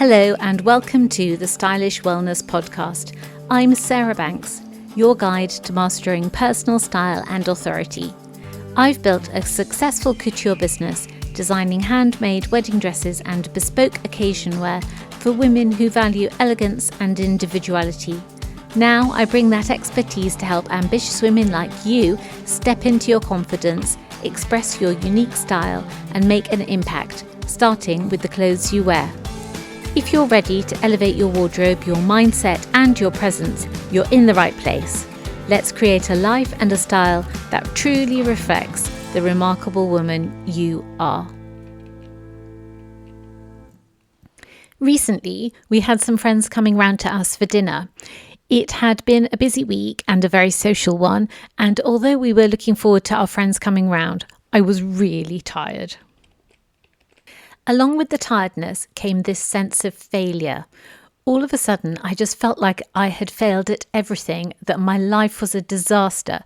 Hello and welcome to the Stylish Wellness Podcast. I'm Sarah Banks, your guide to mastering personal style and authority. I've built a successful couture business designing handmade wedding dresses and bespoke occasion wear for women who value elegance and individuality. Now I bring that expertise to help ambitious women like you step into your confidence, express your unique style and make an impact, starting with the clothes you wear. If you're ready to elevate your wardrobe, your mindset and your presence, you're in the right place. Let's create a life and a style that truly reflects the remarkable woman you are. Recently, we had some friends coming round to us for dinner. It had been a busy week and a very social one, and although we were looking forward to our friends coming round, I was really tired. Along with the tiredness came this sense of failure. All of a sudden, I just felt like I had failed at everything, that my life was a disaster.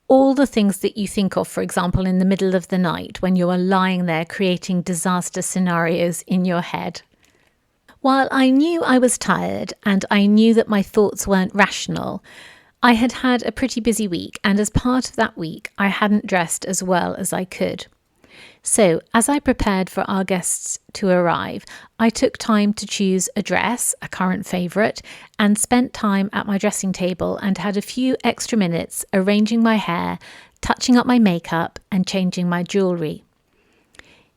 All the things that you think of, for example, in the middle of the night when you are lying there creating disaster scenarios in your head. While I knew I was tired and I knew that my thoughts weren't rational, I had had a pretty busy week, and as part of that week, I hadn't dressed as well as I could. So, as I prepared for our guests to arrive, I took time to choose a dress, a current favourite, and spent time at my dressing table and had a few extra minutes arranging my hair, touching up my makeup and changing my jewellery.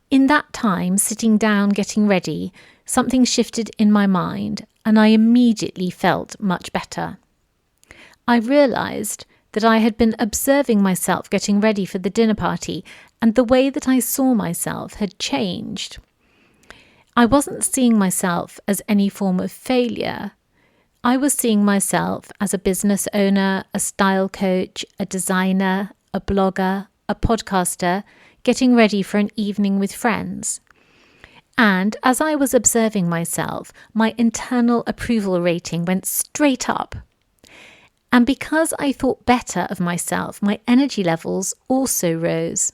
In that time, sitting down getting ready, something shifted in my mind and I immediately felt much better. I realised that I had been observing myself getting ready for the dinner party, and the way that I saw myself had changed. I wasn't seeing myself as any form of failure. I was seeing myself as a business owner, a style coach, a designer, a blogger, a podcaster, getting ready for an evening with friends. And as I was observing myself, my internal approval rating went straight up. And because I thought better of myself, my energy levels also rose.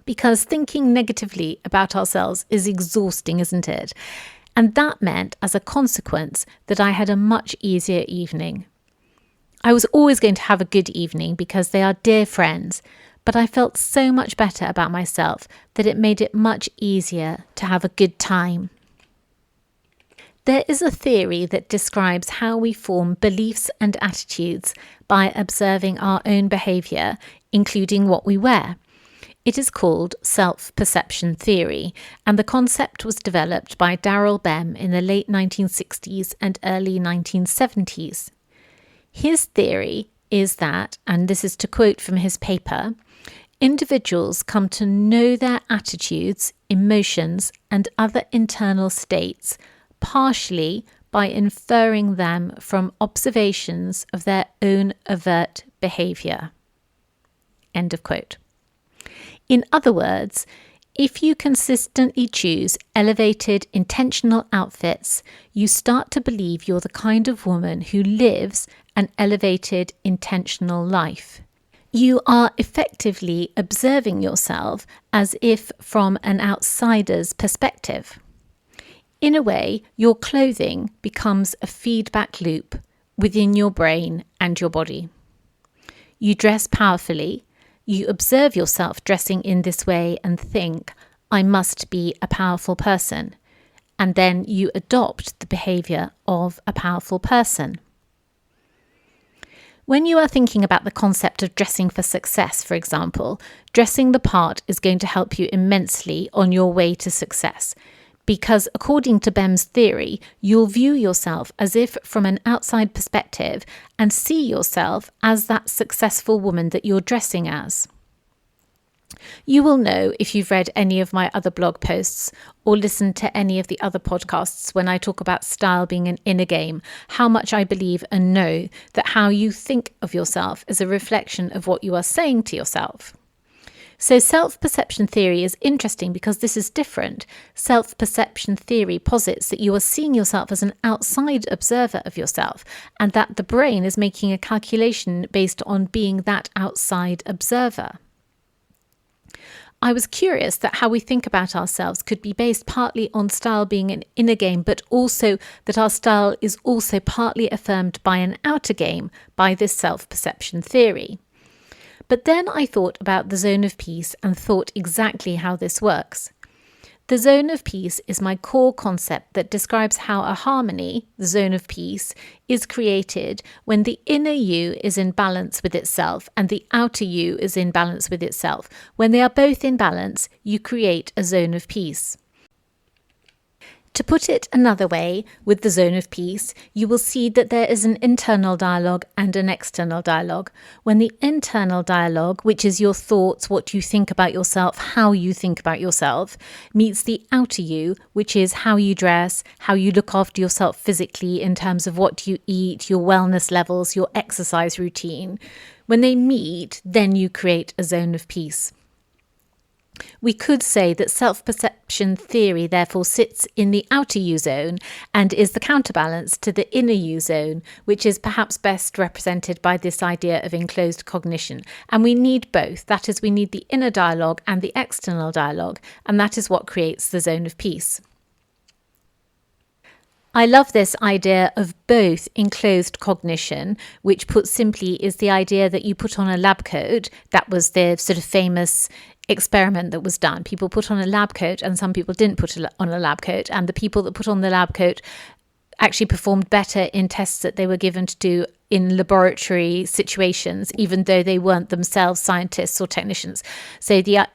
Because thinking negatively about ourselves is exhausting, isn't it? And that meant, as a consequence, that I had a much easier evening. I was always going to have a good evening because they are dear friends, but I felt so much better about myself that it made it much easier to have a good time. There is a theory that describes how we form beliefs and attitudes by observing our own behaviour, including what we wear. It is called self-perception theory, and the concept was developed by Daryl Bem in the late 1960s and early 1970s. His theory is that, and this is to quote from his paper, individuals come to know their attitudes, emotions, and other internal states partially by inferring them from observations of their own overt behaviour. End of quote. In other words, if you consistently choose elevated, intentional outfits, you start to believe you're the kind of woman who lives an elevated, intentional life. You are effectively observing yourself as if from an outsider's perspective. In a way, your clothing becomes a feedback loop within your brain and your body. You dress powerfully, you observe yourself dressing in this way and think, I must be a powerful person, and then you adopt the behaviour of a powerful person. When you are thinking about the concept of dressing for success, for example, dressing the part is going to help you immensely on your way to success. Because according to Bem's theory, you'll view yourself as if from an outside perspective and see yourself as that successful woman that you're dressing as. You will know if you've read any of my other blog posts or listened to any of the other podcasts when I talk about style being an inner game, how much I believe and know that how you think of yourself is a reflection of what you are saying to yourself. So self-perception theory is interesting because this is different. Self-perception theory posits that you are seeing yourself as an outside observer of yourself and that the brain is making a calculation based on being that outside observer. I was curious that how we think about ourselves could be based partly on style being an inner game, but also that our style is also partly affirmed by an outer game, by this self-perception theory. But then I thought about the zone of peace and thought exactly how this works. The zone of peace is my core concept that describes how a harmony, the zone of peace, is created when the inner you is in balance with itself and the outer you is in balance with itself. When they are both in balance, you create a zone of peace. To put it another way, with the zone of peace, you will see that there is an internal dialogue and an external dialogue. When the internal dialogue, which is your thoughts, what you think about yourself, how you think about yourself, meets the outer you, which is how you dress, how you look after yourself physically in terms of what you eat, your wellness levels, your exercise routine. When they meet, then you create a zone of peace. We could say that self-perception theory therefore sits in the outer you zone and is the counterbalance to the inner you zone, which is perhaps best represented by this idea of enclosed cognition. And we need both. That is, we need the inner dialogue and the external dialogue, and that is what creates the zone of peace. I love this idea of both enclosed cognition, which put simply is the idea that you put on a lab coat. That was the sort of famous experiment that was done. People put on a lab coat and some people didn't put on a lab coat. And the people that put on the lab coat actually performed better in tests that they were given to do in laboratory situations, even though they weren't themselves scientists or technicians. So the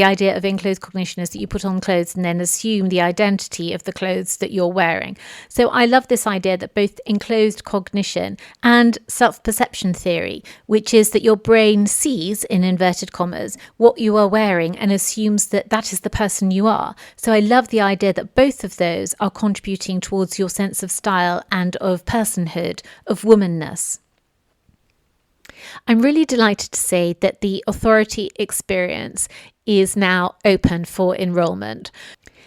idea of enclosed cognition is that you put on clothes and then assume the identity of the clothes that you're wearing. So I love this idea that both enclosed cognition and self-perception theory, which is that your brain sees, in inverted commas, what you are wearing and assumes that that is the person you are. So I love the idea that both of those are contributing towards your sense of style and of personhood, of womanness. I'm really delighted to say that the Authority Experience is now open for enrolment.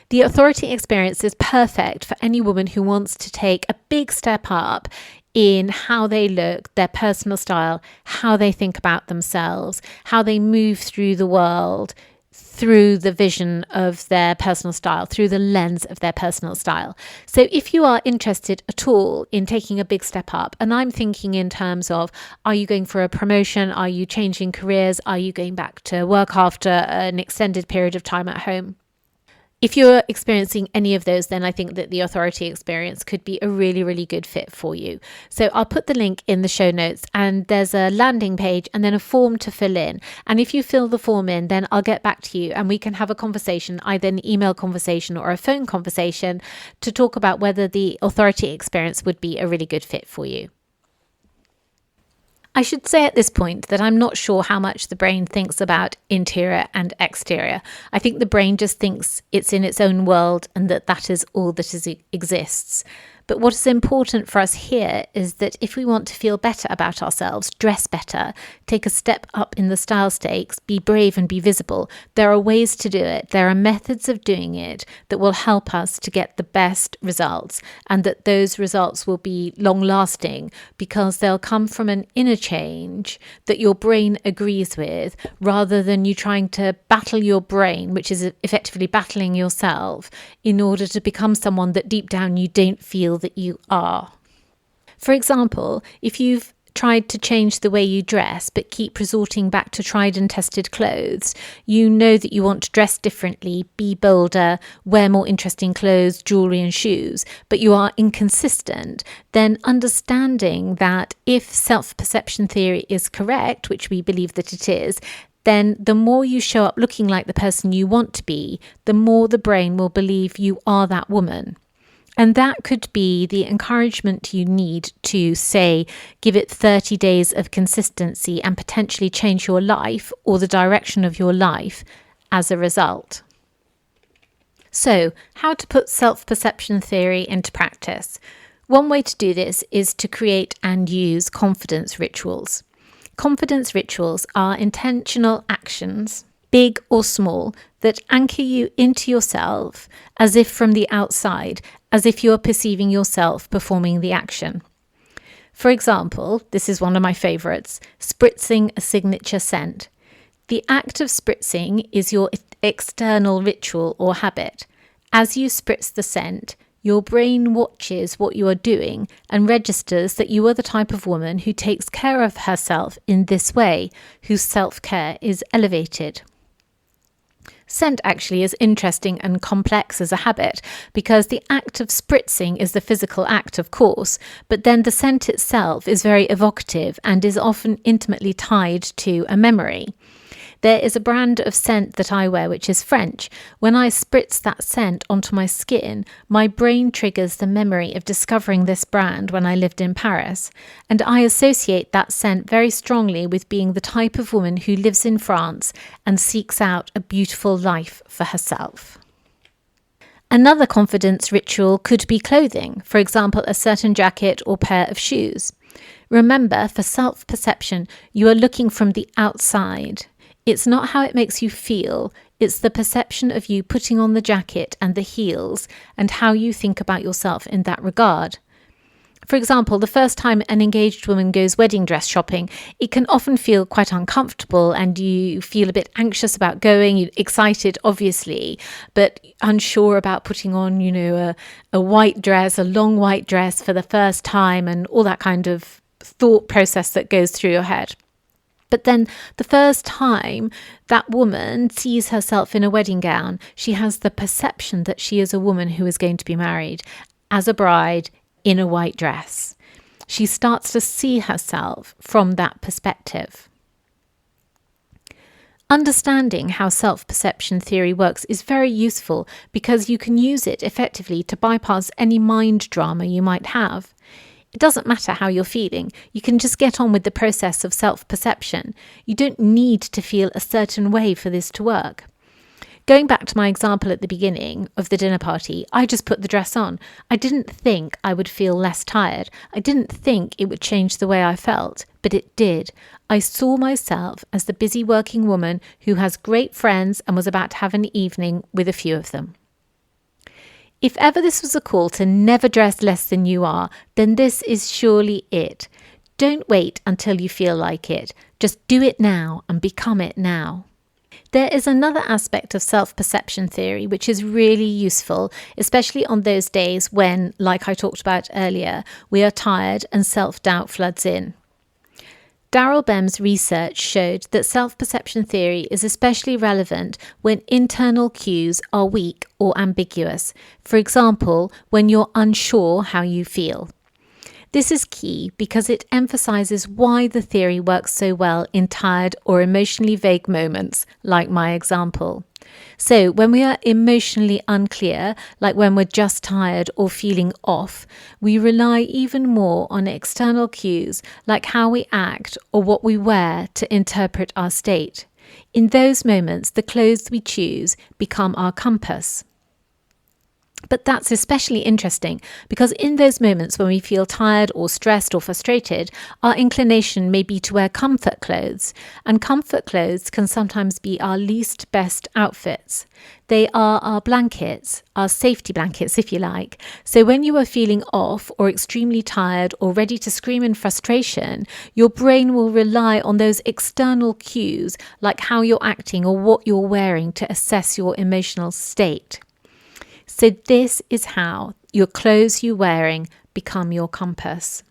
The Authority Experience is perfect for any woman who wants to take a big step up in how they look, their personal style, how they think about themselves, how they move through the world, through the vision of their personal style, through the lens of their personal style. So if you are interested at all in taking a big step up, and I'm thinking in terms of, are you going for a promotion? Are you changing careers? Are you going back to work after an extended period of time at home? If you're experiencing any of those, then I think that the Authority Experience could be a really, really good fit for you. So I'll put the link in the show notes, and there's a landing page and then a form to fill in. And if you fill the form in, then I'll get back to you and we can have a conversation, either an email conversation or a phone conversation, to talk about whether the Authority Experience would be a really good fit for you. I should say at this point that I'm not sure how much the brain thinks about interior and exterior. I think the brain just thinks it's in its own world and that is all that exists. But what is important for us here is that if we want to feel better about ourselves, dress better, take a step up in the style stakes, be brave and be visible, there are ways to do it. There are methods of doing it that will help us to get the best results, and that those results will be long lasting because they'll come from an inner change that your brain agrees with, rather than you trying to battle your brain, which is effectively battling yourself, in order to become someone that deep down you don't feel that you are. For example, if you've tried to change the way you dress but keep resorting back to tried and tested clothes, you know that you want to dress differently, be bolder, wear more interesting clothes, jewelry and shoes, but you are inconsistent, then understanding that if self-perception theory is correct, which we believe that it is, then the more you show up looking like the person you want to be, the more the brain will believe you are that woman. And that could be the encouragement you need to, say, give it 30 days of consistency and potentially change your life or the direction of your life as a result. So, how to put self-perception theory into practice? One way to do this is to create and use confidence rituals. Confidence rituals are intentional actions, big or small, that anchor you into yourself as if from the outside, as if you're perceiving yourself performing the action. For example, this is one of my favorites, spritzing a signature scent. The act of spritzing is your external ritual or habit. As you spritz the scent, your brain watches what you are doing and registers that you are the type of woman who takes care of herself in this way, whose self-care is elevated. Scent actually is interesting and complex as a habit because the act of spritzing is the physical act, of course, but then the scent itself is very evocative and is often intimately tied to a memory. There is a brand of scent that I wear which is French. When I spritz that scent onto my skin, my brain triggers the memory of discovering this brand when I lived in Paris, and I associate that scent very strongly with being the type of woman who lives in France and seeks out a beautiful life for herself. Another confidence ritual could be clothing, for example, a certain jacket or pair of shoes. Remember, for self-perception, you are looking from the outside. It's not how it makes you feel, it's the perception of you putting on the jacket and the heels and how you think about yourself in that regard. For example, the first time an engaged woman goes wedding dress shopping, it can often feel quite uncomfortable and you feel a bit anxious about going, you're excited obviously, but unsure about putting on, a white dress, a long white dress for the first time and all that kind of thought process that goes through your head. But then the first time that woman sees herself in a wedding gown, she has the perception that she is a woman who is going to be married as a bride in a white dress. She starts to see herself from that perspective. Understanding how self-perception theory works is very useful because you can use it effectively to bypass any mind drama you might have. It doesn't matter how you're feeling. You can just get on with the process of self-perception. You don't need to feel a certain way for this to work. Going back to my example at the beginning of the dinner party, I just put the dress on. I didn't think I would feel less tired. I didn't think it would change the way I felt, but it did. I saw myself as the busy working woman who has great friends and was about to have an evening with a few of them. If ever this was a call to never dress less than you are, then this is surely it. Don't wait until you feel like it. Just do it now and become it now. There is another aspect of self-perception theory which is really useful, especially on those days when, like I talked about earlier, we are tired and self-doubt floods in. Daryl Bem's research showed that self-perception theory is especially relevant when internal cues are weak or ambiguous. For example, when you're unsure how you feel. This is key because it emphasizes why the theory works so well in tired or emotionally vague moments, like my example. So when we are emotionally unclear, like when we're just tired or feeling off, we rely even more on external cues like how we act or what we wear to interpret our state. In those moments, the clothes we choose become our compass. But that's especially interesting because in those moments when we feel tired or stressed or frustrated, our inclination may be to wear comfort clothes, and comfort clothes can sometimes be our least best outfits. They are our blankets, our safety blankets if you like. So when you are feeling off or extremely tired or ready to scream in frustration, your brain will rely on those external cues like how you're acting or what you're wearing to assess your emotional state. So this is how your clothes you're wearing become your compass.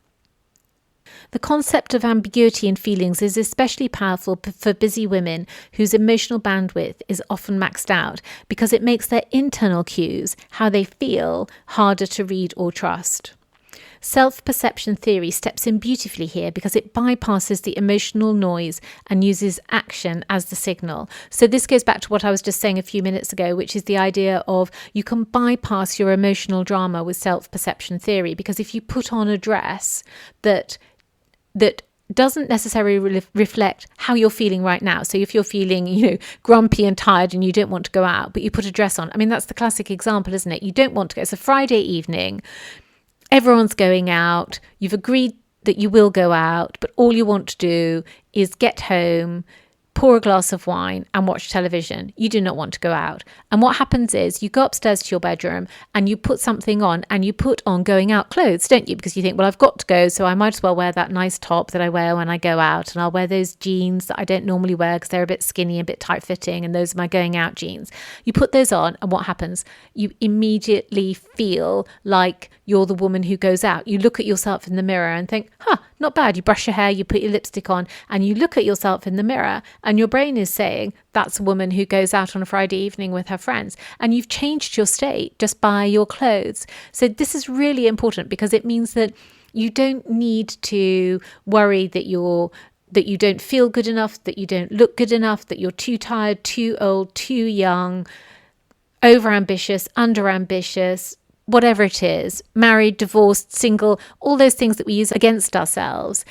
The concept of ambiguity in feelings is especially powerful for busy women whose emotional bandwidth is often maxed out because it makes their internal cues, how they feel, harder to read or trust. Self-perception theory steps in beautifully here because it bypasses the emotional noise and uses action as the signal. So this goes back to what I was just saying a few minutes ago, which is the idea of you can bypass your emotional drama with self-perception theory, because if you put on a dress that doesn't necessarily reflect how you're feeling right now. So if you're feeling, grumpy and tired and you don't want to go out, but you put a dress on. I mean, that's the classic example, isn't it? You don't want to go. It's a Friday evening. Everyone's going out. You've agreed that you will go out, but all you want to do is get home, pour a glass of wine and watch television. You do not want to go out. And what happens is you go upstairs to your bedroom and you put something on, and you put on going out clothes, don't you? Because you think, well, I've got to go, so I might as well wear that nice top that I wear when I go out, and I'll wear those jeans that I don't normally wear because they're a bit skinny, a bit tight fitting, and those are my going out jeans. You put those on, and what happens? You immediately feel like you're the woman who goes out. You look at yourself in the mirror and think, not bad. You brush your hair, you put your lipstick on, and you look at yourself in the mirror, and your brain is saying, that's a woman who goes out on a Friday evening with her friends. And you've changed your state just by your clothes. So this is really important, because it means that you don't need to worry that you don't feel good enough, that you don't look good enough, that you're too tired, too old, too young, overambitious, underambitious, whatever it is, married, divorced, single, all those things that we use against ourselves,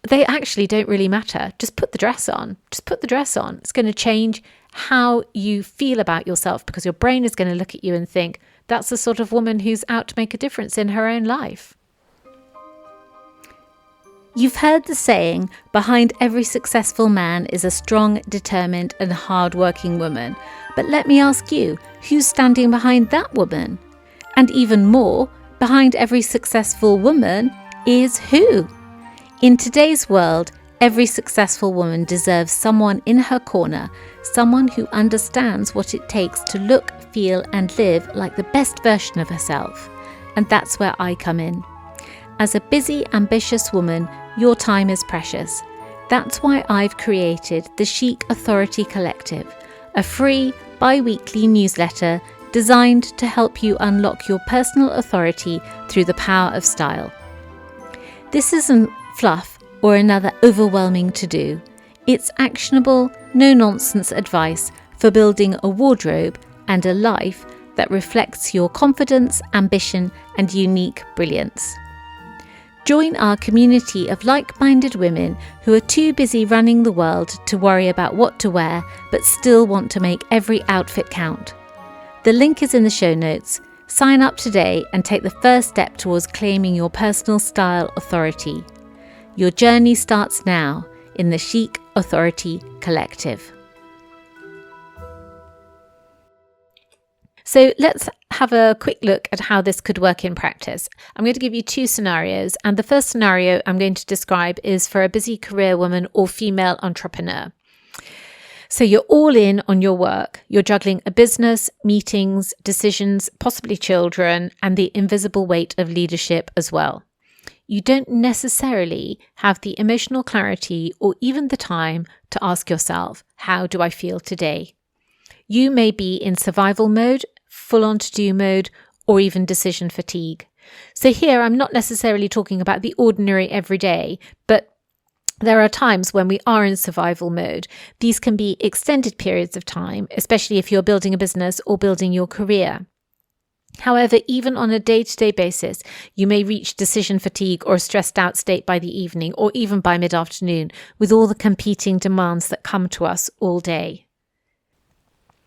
they actually don't really matter. Just put the dress on. Just put the dress on. It's going to change how you feel about yourself, because your brain is going to look at you and think, that's the sort of woman who's out to make a difference in her own life. You've heard the saying, behind every successful man is a strong, determined and hard-working woman. But let me ask you, who's standing behind that woman? And even more, behind every successful woman is who? In today's world, every successful woman deserves someone in her corner, someone who understands what it takes to look, feel and live like the best version of herself. And that's where I come in. As a busy, ambitious woman, your time is precious. That's why I've created the Chic Authority Collective, a free, bi-weekly newsletter designed to help you unlock your personal authority through the power of style. This isn't fluff or another overwhelming to-do. It's actionable, no-nonsense advice for building a wardrobe and a life that reflects your confidence, ambition, and unique brilliance. Join our community of like-minded women who are too busy running the world to worry about what to wear, but still want to make every outfit count. The link is in the show notes. Sign up today and take the first step towards claiming your personal style authority. Your journey starts now in the Chic Authority Collective. So let's have a quick look at how this could work in practice. I'm going to give you two scenarios, and the first scenario I'm going to describe is for a busy career woman or female entrepreneur. So you're all in on your work. You're juggling a business, meetings, decisions, possibly children, and the invisible weight of leadership as well. You don't necessarily have the emotional clarity or even the time to ask yourself, how do I feel today? You may be in survival mode, full-on to-do mode, or even decision fatigue. So here I'm not necessarily talking about the ordinary everyday, but there are times when we are in survival mode. These can be extended periods of time, especially if you're building a business or building your career. However, even on a day-to-day basis, you may reach decision fatigue or a stressed out state by the evening or even by mid-afternoon, with all the competing demands that come to us all day.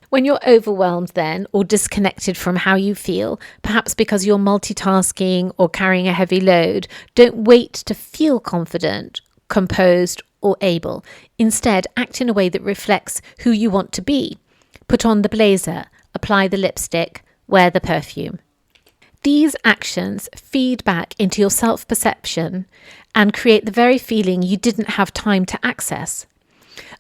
When you're overwhelmed then, or disconnected from how you feel, perhaps because you're multitasking or carrying a heavy load, don't wait to feel confident, composed or able. Instead, act in a way that reflects who you want to be. Put on the blazer, apply the lipstick, wear the perfume. These actions feed back into your self-perception and create the very feeling you didn't have time to access.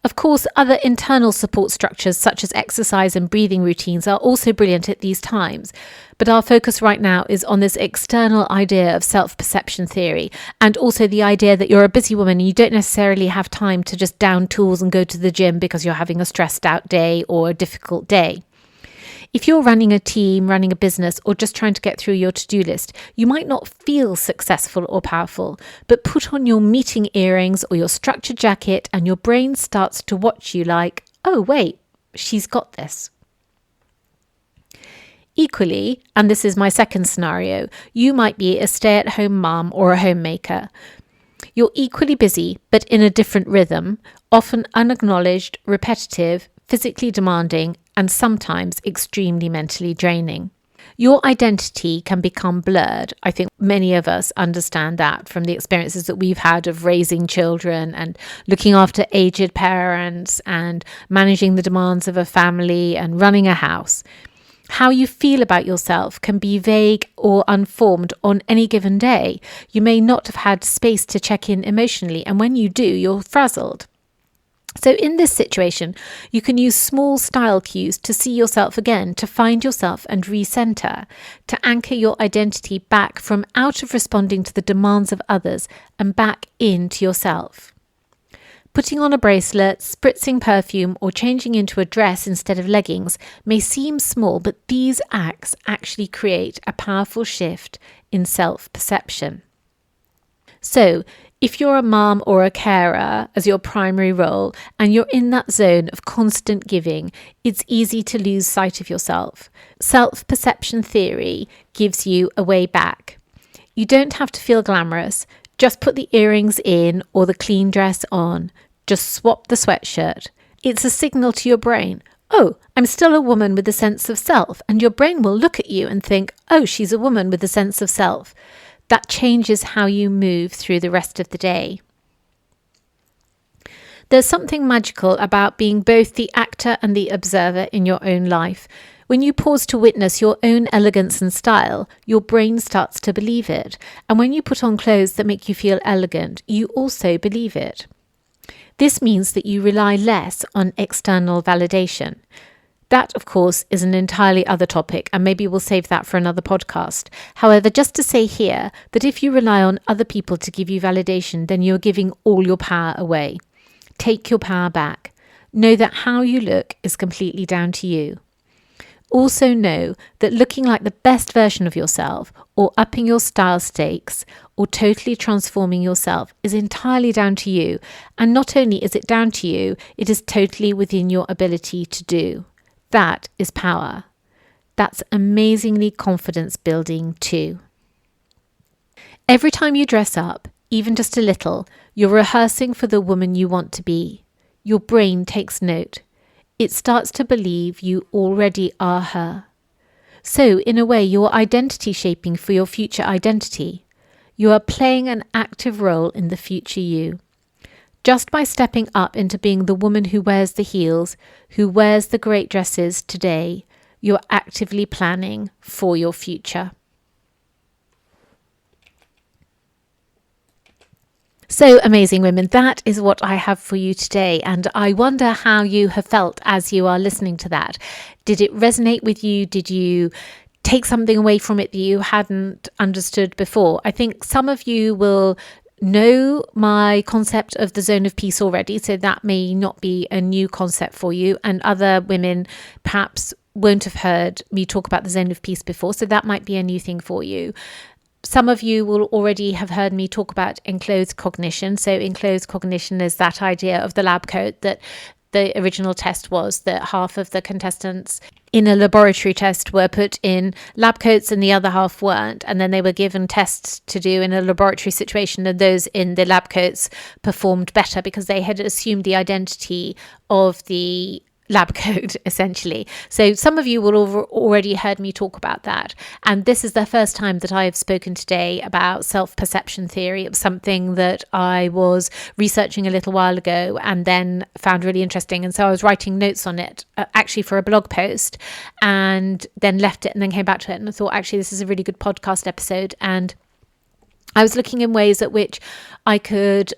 Of course, other internal support structures such as exercise and breathing routines are also brilliant at these times, but our focus right now is on this external idea of self-perception theory, and also the idea that you're a busy woman and you don't necessarily have time to just down tools and go to the gym because you're having a stressed out day or a difficult day. If you're running a team, running a business, or just trying to get through your to-do list, you might not feel successful or powerful, but put on your meeting earrings or your structured jacket and your brain starts to watch you like, oh wait, she's got this. Equally, and this is my second scenario, you might be a stay-at-home mum or a homemaker. You're equally busy, but in a different rhythm, often unacknowledged, repetitive, physically demanding, and sometimes extremely mentally draining. Your identity can become blurred. I think many of us understand that from the experiences that we've had of raising children and looking after aged parents and managing the demands of a family and running a house. How you feel about yourself can be vague or unformed on any given day. You may not have had space to check in emotionally, and when you do, you're frazzled. So in this situation, you can use small style cues to see yourself again, to find yourself and recenter, to anchor your identity back from out of responding to the demands of others and back into yourself. Putting on a bracelet, spritzing perfume, or changing into a dress instead of leggings may seem small, but these acts actually create a powerful shift in self-perception. So, if you're a mum or a carer as your primary role and you're in that zone of constant giving, it's easy to lose sight of yourself. Self-perception theory gives you a way back. You don't have to feel glamorous. Just put the earrings in or the clean dress on. Just swap the sweatshirt. It's a signal to your brain. Oh, I'm still a woman with a sense of self. And your brain will look at you and think, oh, she's a woman with a sense of self. That changes how you move through the rest of the day. There's something magical about being both the actor and the observer in your own life. When you pause to witness your own elegance and style, your brain starts to believe it. And when you put on clothes that make you feel elegant, you also believe it. This means that you rely less on external validation. That, of course, is an entirely other topic, and maybe we'll save that for another podcast. However, just to say here that if you rely on other people to give you validation, then you're giving all your power away. Take your power back. Know that how you look is completely down to you. Also know that looking like the best version of yourself, or upping your style stakes, or totally transforming yourself is entirely down to you. And not only is it down to you, it is totally within your ability to do. That is power. That's amazingly confidence building too. Every time you dress up, even just a little, you're rehearsing for the woman you want to be. Your brain takes note. It starts to believe you already are her. So, in a way, you're identity shaping for your future identity. You are playing an active role in the future you. Just by stepping up into being the woman who wears the heels, who wears the great dresses today, you're actively planning for your future. So amazing, women. That is what I have for you today. And I wonder how you have felt as you are listening to that. Did it resonate with you? Did you take something away from it that you hadn't understood before? I think some of you will know my concept of the zone of peace already, so that may not be a new concept for you, and other women perhaps won't have heard me talk about the zone of peace before, so that might be a new thing for you. Some of you will already have heard me talk about enclosed cognition. So enclosed cognition is that idea of the lab coat, that the original test was that half of the contestants in a laboratory test were put in lab coats and the other half weren't. And then they were given tests to do in a laboratory situation, and those in the lab coats performed better because they had assumed the identity of the lab coat, essentially. So some of you will have already heard me talk about that. And this is the first time that I have spoken today about self-perception theory. It was something that I was researching a little while ago and then found really interesting. And so I was writing notes on it, actually for a blog post, and then left it and then came back to it. And I thought, actually, this is a really good podcast episode. And I was looking in ways at which I could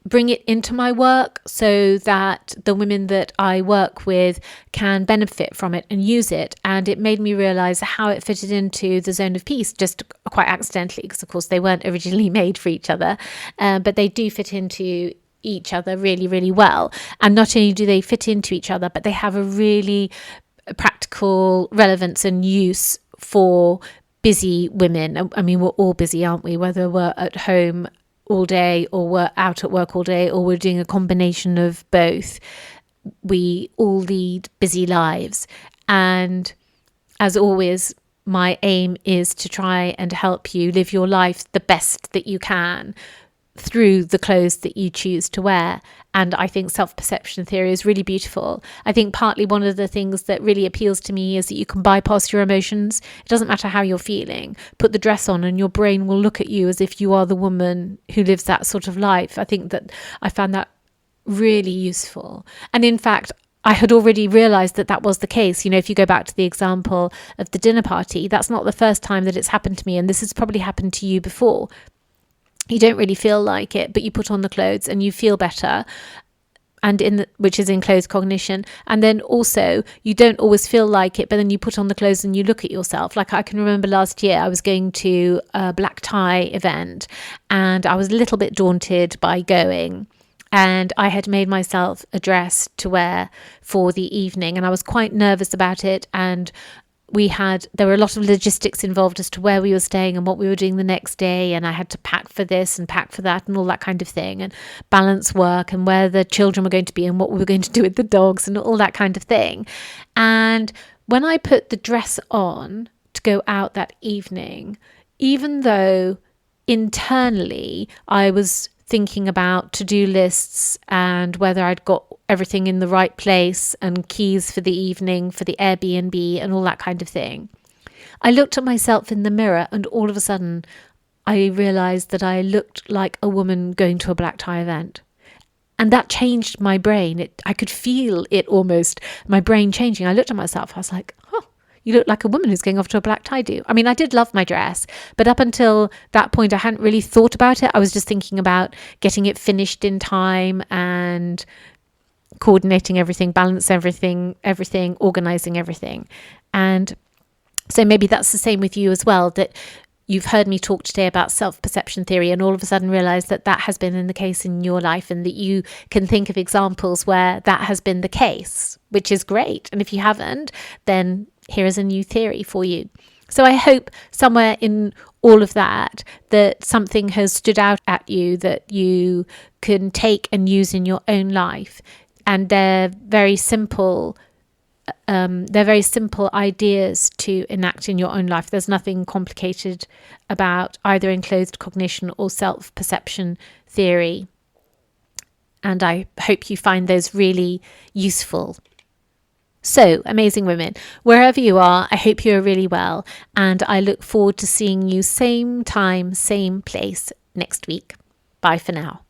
bring it into my work so that the women that I work with can benefit from it and use it. And it made me realize how it fitted into the zone of peace, just quite accidentally, because of course they weren't originally made for each other, but they do fit into each other really, really well. And not only do they fit into each other, but they have a really practical relevance and use for busy women. I mean, we're all busy, aren't we? Whether we're at home all day or we're out at work all day or we're doing a combination of both, we all lead busy lives. And as always, my aim is to try and help you live your life the best that you can through the clothes that you choose to wear. And I think self-perception theory is really beautiful. I think partly one of the things that really appeals to me is that you can bypass your emotions. It doesn't matter how you're feeling. Put the dress on and your brain will look at you as if you are the woman who lives that sort of life. I think that I found that really useful. And in fact, I had already realized that that was the case. You know, if you go back to the example of the dinner party, that's not the first time that it's happened to me. And this has probably happened to you before. You don't really feel like it, but you put on the clothes and you feel better, and which is in clothes cognition. And then also you don't always feel like it, but then you put on the clothes and you look at yourself. Like I can remember last year I was going to a black tie event and I was a little bit daunted by going, and I had made myself a dress to wear for the evening and I was quite nervous about it. And there were a lot of logistics involved as to where we were staying and what we were doing the next day, and I had to pack for this and pack for that and all that kind of thing, and balance work and where the children were going to be and what we were going to do with the dogs and all that kind of thing. And when I put the dress on to go out that evening, even though internally I was thinking about to-do lists and whether I'd got everything in the right place and keys for the evening for the Airbnb and all that kind of thing, I looked at myself in the mirror and all of a sudden I realized that I looked like a woman going to a black tie event. And that changed my brain. I could feel it almost, my brain changing. I looked at myself, I was like, oh, you look like a woman who's going off to a black tie do. I mean, I did love my dress, but up until that point, I hadn't really thought about it. I was just thinking about getting it finished in time and coordinating everything, balance everything, organizing everything. And so maybe that's the same with you as well, that you've heard me talk today about self-perception theory and all of a sudden realize that that has been the case in your life and that you can think of examples where that has been the case, which is great. And if you haven't, then here is a new theory for you. So I hope somewhere in all of that something has stood out at you that you can take and use in your own life. And they're very simple ideas to enact in your own life. There's nothing complicated about either enclosed cognition or self-perception theory. And I hope you find those really useful. So, amazing women, wherever you are, I hope you are really well. And I look forward to seeing you same time, same place next week. Bye for now.